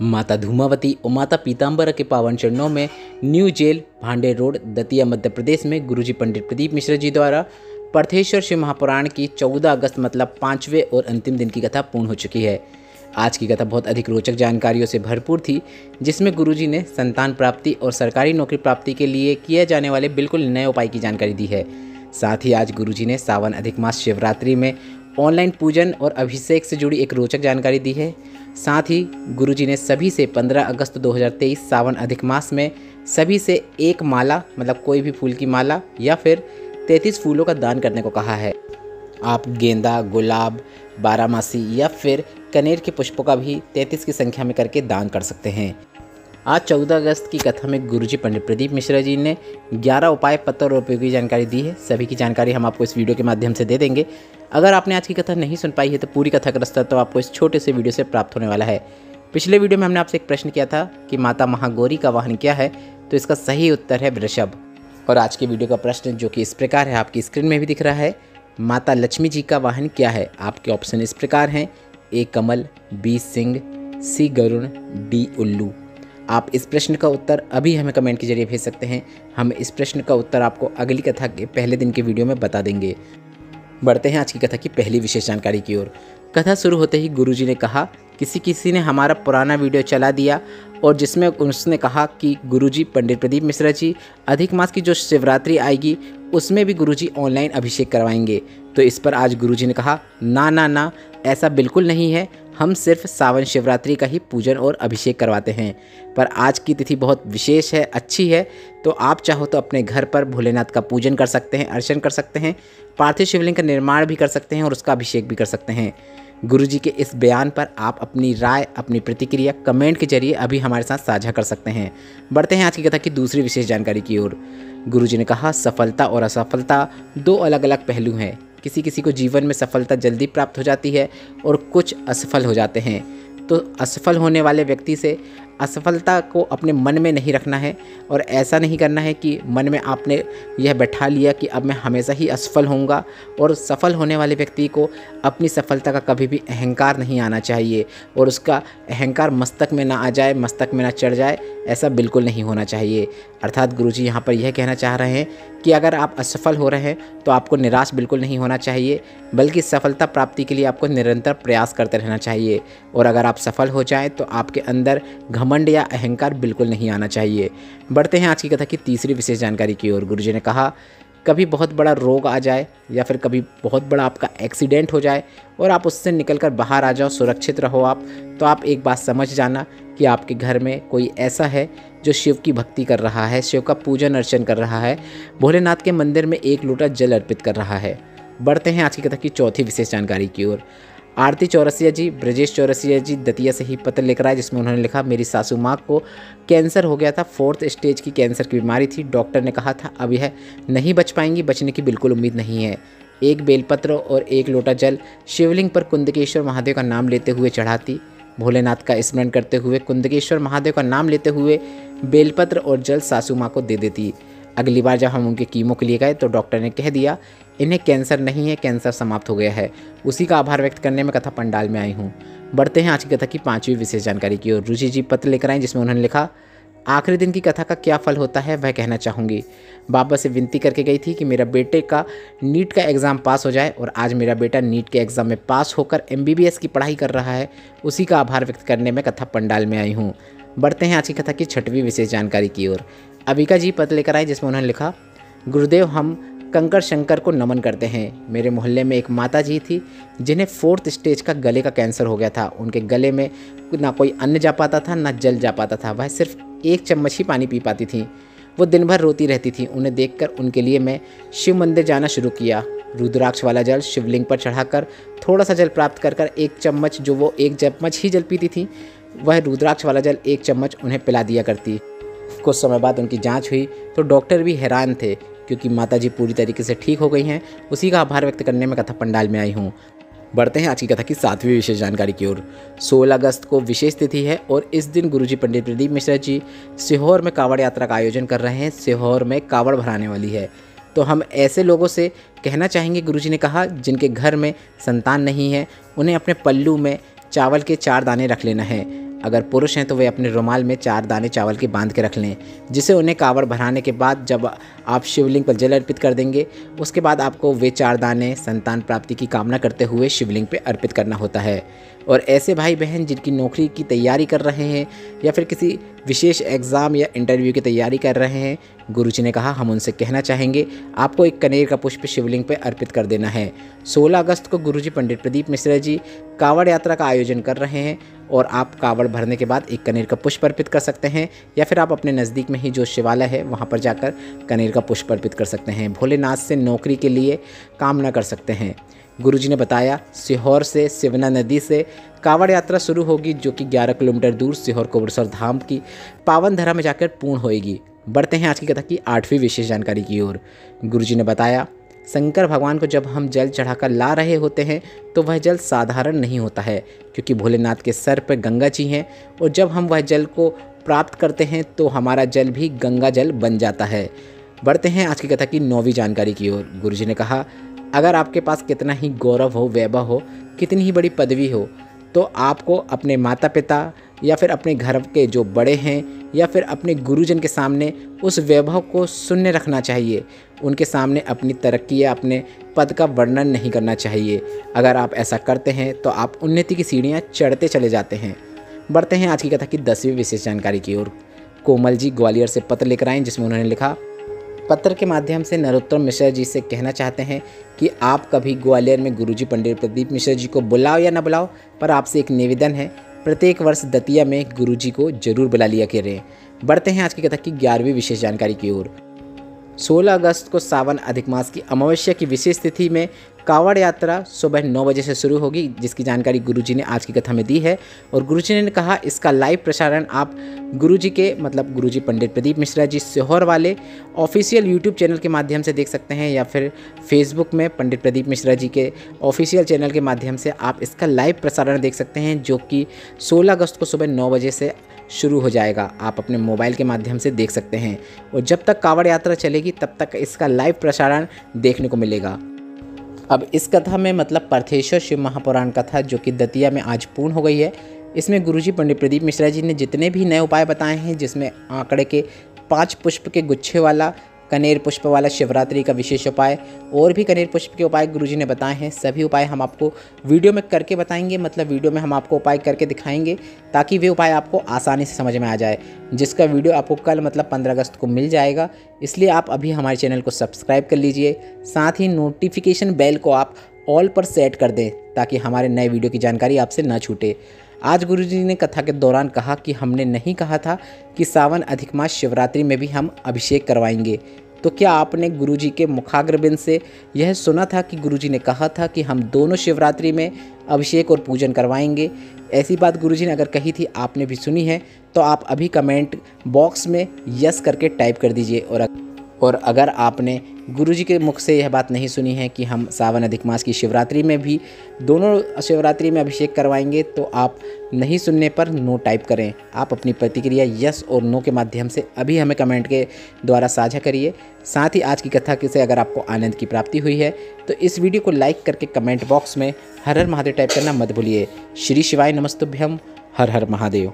माता धूमावती और माता पीताम्बरा के पावन चरणों में न्यू जेल भांडे रोड दतिया मध्य प्रदेश में गुरुजी पंडित प्रदीप मिश्रा जी द्वारा पार्थेश्वर शिव महापुराण की 14 अगस्त मतलब 5वें और अंतिम दिन की कथा पूर्ण हो चुकी है। आज की कथा बहुत अधिक रोचक जानकारियों से भरपूर थी, जिसमें गुरुजी ने संतान प्राप्ति और सरकारी नौकरी प्राप्ति के लिए किए जाने वाले बिल्कुल नए उपाय की जानकारी दी है। साथ ही आज गुरुजी ने सावन अधिक मास शिवरात्रि में ऑनलाइन पूजन और अभिषेक से जुड़ी एक रोचक जानकारी दी है। साथ ही गुरुजी ने सभी से 15 अगस्त 2023 सावन अधिक मास में सभी से एक माला मतलब कोई भी फूल की माला या फिर 33 फूलों का दान करने को कहा है। आप गेंदा, गुलाब, बारामासी या फिर कनेर के पुष्पों का भी 33 की संख्या में करके दान कर सकते हैं। आज 14 अगस्त की कथा में गुरुजी पंडित प्रदीप मिश्रा जी ने 11 उपाय पत्र और उपयोगी जानकारी दी है। सभी की जानकारी हम आपको इस वीडियो के माध्यम से दे देंगे। अगर आपने आज की कथा नहीं सुन पाई है तो पूरी कथा का रास्ता तो आपको इस छोटे से वीडियो से प्राप्त होने वाला है। पिछले वीडियो में हमने आपसे एक प्रश्न किया था कि माता महागौरी का वाहन क्या है, तो इसका सही उत्तर है वृषभ। और आज के वीडियो का प्रश्न जो कि इस प्रकार है, आपकी स्क्रीन में भी दिख रहा है, माता लक्ष्मी जी का वाहन क्या है। आपके ऑप्शन इस प्रकार हैं, ए कमल, बी सिंह, सी गरुड़, डी उल्लू। आप इस प्रश्न का उत्तर अभी हमें कमेंट के जरिए भेज सकते हैं। हम इस प्रश्न का उत्तर आपको अगली कथा के पहले दिन के वीडियो में बता देंगे। बढ़ते हैं आज की कथा की पहली विशेष जानकारी की ओर। कथा शुरू होते ही गुरुजी ने कहा, किसी ने हमारा पुराना वीडियो चला दिया और जिसमें उसने कहा कि गुरुजी पंडित प्रदीप मिश्रा जी अधिक मास की जो शिवरात्रि आएगी उसमें भी गुरुजी ऑनलाइन अभिषेक करवाएंगे। तो इस पर आज गुरुजी ने कहा, ना, ऐसा बिल्कुल नहीं है। हम सिर्फ सावन शिवरात्रि का ही पूजन और अभिषेक करवाते हैं। पर आज की तिथि बहुत विशेष है, अच्छी है, तो आप चाहो तो अपने घर पर भोलेनाथ का पूजन कर सकते हैं, अर्चन कर सकते हैं, पार्थिव शिवलिंग का निर्माण भी कर सकते हैं और उसका अभिषेक भी कर सकते हैं। गुरुजी के इस बयान पर आप अपनी राय, अपनी प्रतिक्रिया कमेंट के जरिए अभी हमारे साथ साझा कर सकते हैं। बढ़ते हैं आज की कथा की दूसरी विशेष जानकारी की ओर। गुरुजी ने कहा, सफलता और असफलता दो अलग अलग पहलू हैं। किसी को जीवन में सफलता जल्दी प्राप्त हो जाती है और कुछ असफल हो जाते हैं। तो असफल होने वाले व्यक्ति से असफलता को अपने मन में नहीं रखना है और ऐसा नहीं करना है कि मन में आपने यह बैठा लिया कि अब मैं हमेशा ही असफल होऊंगा। और सफल होने वाले व्यक्ति को अपनी सफलता का कभी भी अहंकार नहीं आना चाहिए और उसका अहंकार मस्तक में ना आ जाए, मस्तक में ना चढ़ जाए, ऐसा बिल्कुल नहीं होना चाहिए। अर्थात गुरुजी यहाँ पर यह कहना चाह रहे हैं कि अगर आप असफल हो रहे हैं तो आपको निराश बिल्कुल नहीं होना चाहिए, बल्कि सफलता प्राप्ति के लिए आपको निरंतर प्रयास करते रहना चाहिए। और अगर आप सफल हो जाएं तो आपके अंदर घमंड या अहंकार बिल्कुल नहीं आना चाहिए। बढ़ते हैं आज की कथा की तीसरी विशेष जानकारी की ओर। गुरुजी ने कहा, कभी बहुत बड़ा रोग आ जाए या फिर कभी बहुत बड़ा आपका एक्सीडेंट हो जाए और आप उससे निकलकर बाहर आ जाओ, सुरक्षित रहो आप, तो आप एक बात समझ जाना कि आपके घर में कोई ऐसा है जो शिव की भक्ति कर रहा है, शिव का पूजन अर्चन कर रहा है, भोलेनाथ के मंदिर में एक लोटा जल अर्पित कर रहा है। बढ़ते हैं आज की कथा की चौथी विशेष जानकारी की ओर। आरती चौरसिया जी, ब्रजेश चौरसिया जी दतिया से ही पत्र लेकर आए, जिसमें उन्होंने लिखा, मेरी सासू माँ को कैंसर हो गया था, 4th स्टेज की कैंसर की बीमारी थी। डॉक्टर ने कहा था अब यह नहीं बच पाएंगी, बचने की बिल्कुल उम्मीद नहीं है। एक बेलपत्र और एक लोटा जल शिवलिंग पर कुंदकेश्वर महादेव का नाम लेते हुए चढ़ाती। भोलेनाथ का स्मरण करते हुए कुंदकेश्वर महादेव का नाम लेते हुए बेलपत्र और जल सासू माँ को दे देती। अगली बार जब हम उनके कीमो के लिए गए तो डॉक्टर ने कह दिया इन्हें कैंसर नहीं है, कैंसर समाप्त हो गया है। उसी का आभार व्यक्त करने में कथा पंडाल में आई हूँ। बढ़ते हैं आज की कथा की पांचवी विशेष जानकारी की ओर। रुचि जी पत्र लेकर आए, जिसमें उन्होंने लिखा, आखिरी दिन की कथा का क्या फल होता है वह कहना चाहूँगी। बाबा से विनती करके गई थी कि मेरा बेटे का नीट का एग्ज़ाम पास हो जाए और आज मेरा बेटा नीट के एग्ज़ाम में पास होकर MBBS की पढ़ाई कर रहा है। उसी का आभार व्यक्त करने में कथा पंडाल में आई हूँ। बढ़ते हैं आज की कथा की छठवीं विशेष जानकारी की ओर। अविका जी पत्र लेकर आए, जिसमें उन्होंने लिखा, गुरुदेव हम कंकर शंकर को नमन करते हैं। मेरे मोहल्ले में एक माता जी थी जिन्हें 4th स्टेज का गले का कैंसर हो गया था। उनके गले में ना कोई अन्न जा पाता था ना जल जा पाता था, वह सिर्फ 1 चम्मच ही पानी पी पाती थी। वो दिन भर रोती रहती थी। उन्हें देखकर उनके लिए मैं शिव मंदिर जाना शुरू किया। रुद्राक्ष वाला जल शिवलिंग पर चढ़ाकर थोड़ा सा जल प्राप्त कर 1 चम्मच, जो वो 1 चम्मच ही जल पीती थी, वह रुद्राक्ष वाला जल 1 चम्मच उन्हें पिला दिया करती। कुछ समय बाद उनकी जांच हुई तो डॉक्टर भी हैरान थे क्योंकि माताजी पूरी तरीके से ठीक हो गई हैं। उसी का आभार व्यक्त करने में कथा पंडाल में आई हूँ। बढ़ते हैं आज की कथा की 7वीं विशेष जानकारी की ओर। 16 अगस्त को विशेष तिथि है और इस दिन गुरुजी पंडित प्रदीप मिश्रा जी सीहोर में कांवड़ यात्रा का आयोजन कर रहे हैं। सीहोर में कांवड़ भराने वाली है। तो हम ऐसे लोगों से कहना चाहेंगे, गुरुजी ने कहा, जिनके घर में संतान नहीं है उन्हें अपने पल्लू में चावल के 4 दाने रख लेना है। अगर पुरुष हैं तो वे अपने रुमाल में 4 दाने चावल के बांध के रख लें, जिसे उन्हें कावड़ भराने के बाद जब आप शिवलिंग पर जल अर्पित कर देंगे, उसके बाद आपको वे 4 दाने संतान प्राप्ति की कामना करते हुए शिवलिंग पे अर्पित करना होता है। और ऐसे भाई बहन जिनकी नौकरी की तैयारी कर रहे हैं या फिर किसी विशेष एग्ज़ाम या इंटरव्यू की तैयारी कर रहे हैं, गुरुजी ने कहा हम उनसे कहना चाहेंगे आपको एक कनेर का पुष्प शिवलिंग पर अर्पित कर देना है। 16 अगस्त को गुरुजी पंडित प्रदीप मिश्रा जी कावड़ यात्रा का आयोजन कर रहे हैं और आप कावड़ भरने के बाद एक कनेर का पुष्प अर्पित कर सकते हैं या फिर आप अपने नज़दीक में ही जो शिवालय है वहाँ पर जाकर कनेर का पुष्प अर्पित कर सकते हैं। भोलेनाथ से नौकरी के लिए कामना कर सकते हैं। गुरुजी ने बताया सीहोर से सिवना नदी से कावड़ यात्रा शुरू होगी, जो कि 11 किलोमीटर दूर सीहोर कोबरेश्वर धाम की पावन धरा में जाकर पूर्ण होएगी। बढ़ते हैं आज की कथा की 8वीं विशेष जानकारी की ओर। गुरुजी ने बताया शंकर भगवान को जब हम जल चढ़ाकर ला रहे होते हैं तो वह जल साधारण नहीं होता है, क्योंकि भोलेनाथ के सर पर गंगा जी हैं और जब हम वह जल को प्राप्त करते हैं तो हमारा जल भी गंगा जल बन जाता है। बढ़ते हैं आज की कथा की 9वीं जानकारी की ओर। गुरुजी ने कहा अगर आपके पास कितना ही गौरव हो, वैभव हो, कितनी ही बड़ी पदवी हो, तो आपको अपने माता पिता या फिर अपने घर के जो बड़े हैं या फिर अपने गुरुजन के सामने उस वैभव को शून्य रखना चाहिए। उनके सामने अपनी तरक्की या अपने पद का वर्णन नहीं करना चाहिए। अगर आप ऐसा करते हैं तो आप उन्नति की सीढ़ियाँ चढ़ते चले जाते हैं। बढ़ते हैं आज की कथा की 10वीं विशेष जानकारी की ओर। कोमल जी ग्वालियर से पत्र लेकर आए, जिसमें उन्होंने लिखा पत्र के माध्यम से नरोत्तम मिश्रा जी से कहना चाहते हैं कि आप कभी ग्वालियर में गुरुजी पंडित प्रदीप मिश्रा जी को बुलाओ या न बुलाओ, पर आपसे एक निवेदन है, प्रत्येक वर्ष दतिया में गुरुजी को जरूर बुला लिया करें। बढ़ते हैं आज की कथा की 11वीं विशेष जानकारी की ओर। 16 अगस्त को सावन अधिक मास की अमावस्या की विशेष तिथि में कावड़ यात्रा सुबह 9 बजे से शुरू होगी, जिसकी जानकारी गुरुजी ने आज की कथा में दी है। और गुरुजी ने कहा इसका लाइव प्रसारण आप गुरुजी के मतलब गुरुजी पंडित प्रदीप मिश्रा जी सीहोर वाले ऑफिशियल यूट्यूब चैनल के माध्यम से देख सकते हैं या फिर फेसबुक में पंडित प्रदीप मिश्रा जी के ऑफिशियल चैनल के माध्यम से आप इसका लाइव प्रसारण देख सकते हैं, जो कि 16 अगस्त को सुबह 9 बजे से शुरू हो जाएगा। आप अपने मोबाइल के माध्यम से देख सकते हैं और जब तक कावड़ यात्रा चलेगी तब तक इसका लाइव प्रसारण देखने को मिलेगा। अब इस कथा में मतलब पार्थेश्वर शिव महापुराण कथा जो कि दतिया में आज पूर्ण हो गई है, इसमें गुरुजी पंडित प्रदीप मिश्रा जी ने जितने भी नए उपाय बताए हैं, जिसमें आंकड़े के 5 पुष्प के गुच्छे वाला कनेर पुष्प वाला शिवरात्रि का विशेष उपाय और भी कनेर पुष्प के उपाय गुरुजी ने बताए हैं, सभी उपाय हम आपको वीडियो में करके बताएंगे। मतलब वीडियो में हम आपको उपाय करके दिखाएंगे ताकि वे उपाय आपको आसानी से समझ में आ जाए, जिसका वीडियो आपको कल मतलब 15 अगस्त को मिल जाएगा। इसलिए आप अभी हमारे चैनल को सब्सक्राइब कर लीजिए, साथ ही नोटिफिकेशन बेल को आप ऑल पर सेट कर दें ताकि हमारे नए वीडियो की जानकारी आपसे न छूटे। आज गुरुजी ने कथा के दौरान कहा कि हमने नहीं कहा था कि सावन अधिक मास शिवरात्रि में भी हम अभिषेक करवाएंगे। तो क्या आपने गुरुजी के मुखाग्रबिंद से यह सुना था कि गुरुजी ने कहा था कि हम दोनों शिवरात्रि में अभिषेक और पूजन करवाएंगे? ऐसी बात गुरुजी ने अगर कही थी, आपने भी सुनी है, तो आप अभी कमेंट बॉक्स में यस करके टाइप कर दीजिए। और अगर आपने गुरुजी के मुख से यह बात नहीं सुनी है कि हम सावन अधिक मास की शिवरात्रि में भी दोनों शिवरात्रि में अभिषेक करवाएंगे, तो आप नहीं सुनने पर नो टाइप करें। आप अपनी प्रतिक्रिया यस और नो के माध्यम से अभी हमें कमेंट के द्वारा साझा करिए। साथ ही आज की कथा से अगर आपको आनंद की प्राप्ति हुई है तो इस वीडियो को लाइक करके कमेंट बॉक्स में हर हर महादेव टाइप करना मत भूलिए। श्री शिवाय नमस्तुभ्यम। हर हर महादेव।